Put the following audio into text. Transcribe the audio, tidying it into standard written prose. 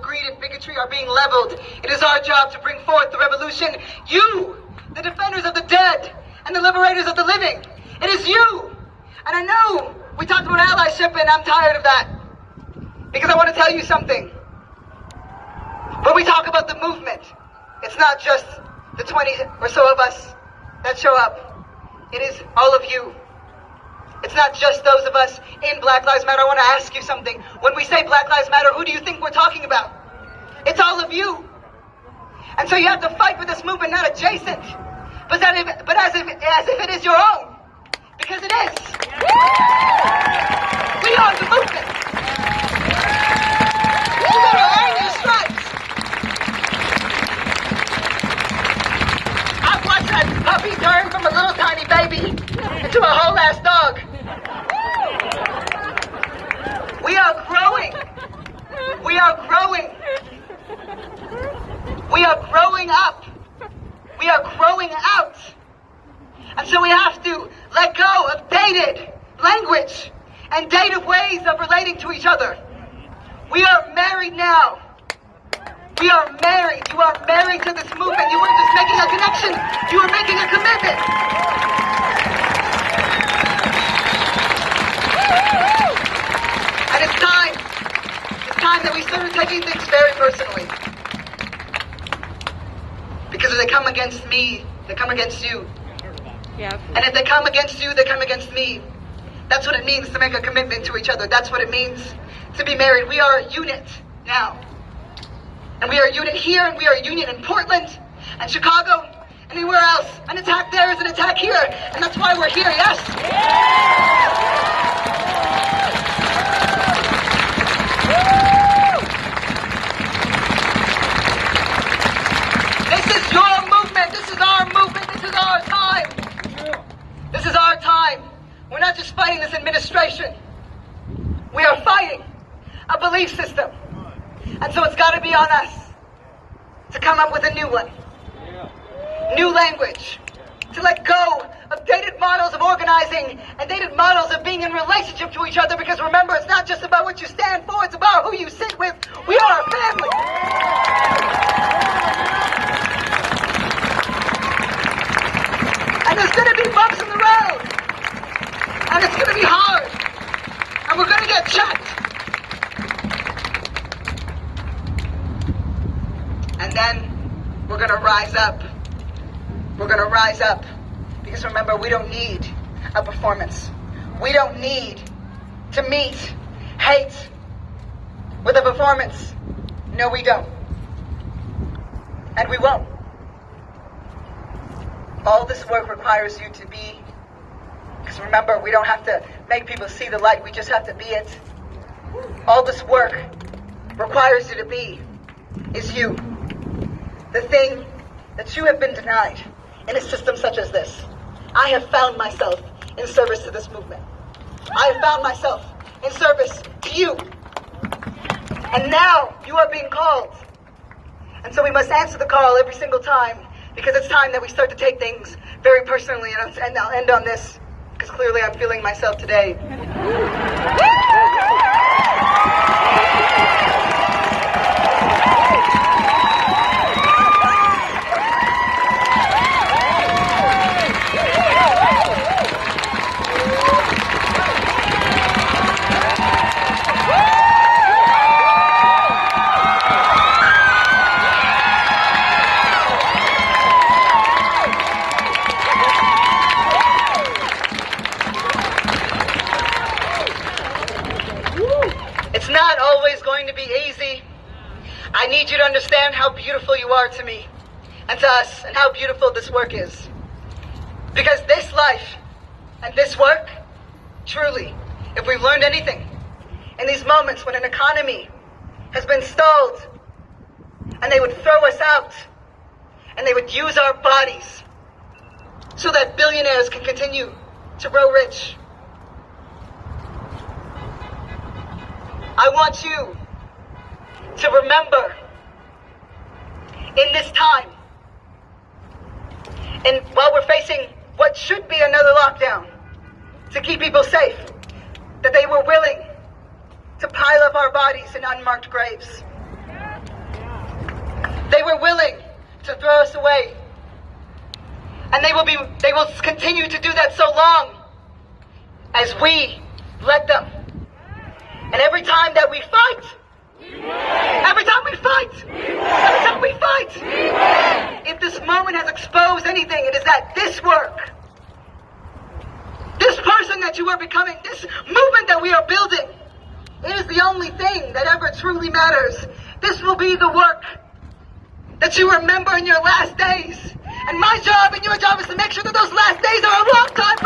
greed and bigotry are being leveled. It is our job to bring forth the revolution. You, the defenders of the dead and the liberators of the living. It is you. And I know we talked about allyship, and I'm tired of that. Because I want to tell you something. When we talk about the movement, it's not just the 20 or so of us that show up. It is all of you. It's not just those of us in Black Lives Matter. I want to ask you something. When we say Black Lives Matter, who do you think we're talking about? It's all of you. And so you have to fight for this movement, not adjacent, but as if it is your own. Because it is. We are the movement. You gotta earn your stripes. I've watched that puppy turn from a little tiny baby into a whole ass dog. We are growing. We are growing. We are growing up. We are growing out. And so we have to let go of dated language and dated ways of relating to each other. We are married now. We are married. You are married to this movement. You weren't just making a connection. You are making a commitment. And it's time. It's time that we started taking things very personally. Because if they come against me, they come against you. Yeah. And if they come against you, they come against me. That's what it means to make a commitment to each other. That's what it means to be married. We are a unit now. And we are a unit here, and we are a unit in Portland and Chicago and anywhere else. An attack there is an attack here. And that's why we're here, yes? This is your movement. This is our movement. This is our time. This is our time. We're not just fighting this administration. We are fighting a belief system. And so it's got to be on us to come up with a new one. New language. To let go of dated models of organizing and dated models of being in relationship to each other. Because remember, it's not just about what you stand for. It's about who you sit with. We are a family. And there's going to be bumps in the road. And it's going to be hard. And we're going to get checked. And then we're going to rise up. We're going to rise up. Because remember, we don't need a performance. We don't need to meet hate with a performance. No, we don't. And we won't. All this work requires you to be, because remember, we don't have to make people see the light, we just have to be it. All this work requires you to be is you. The thing that you have been denied in a system such as this. I have found myself in service to this movement. I have found myself in service to you. And now you are being called. And so we must answer the call every single time, because it's time that we start to take things very personally. And I'll end on this, because clearly I'm feeling myself today. It's not always going to be easy. I need you to understand how beautiful you are to me and to us, and how beautiful this work is. Because this life and this work, truly, if we've learned anything in these moments when an economy has been stalled and they would throw us out and they would use our bodies so that billionaires can continue to grow rich. I want you to remember in this time, and while we're facing what should be another lockdown to keep people safe, that they were willing to pile up our bodies in unmarked graves. way. And they will continue to do that so long as we let them. And every time that we fight, every time we fight, every time we fight, if this moment has exposed anything, it is that this work, this person that you are becoming, this movement that we are building, it is the only thing that ever truly matters. This will be the work that you remember in your last days. And my job and your job is to make sure that those last days are a long time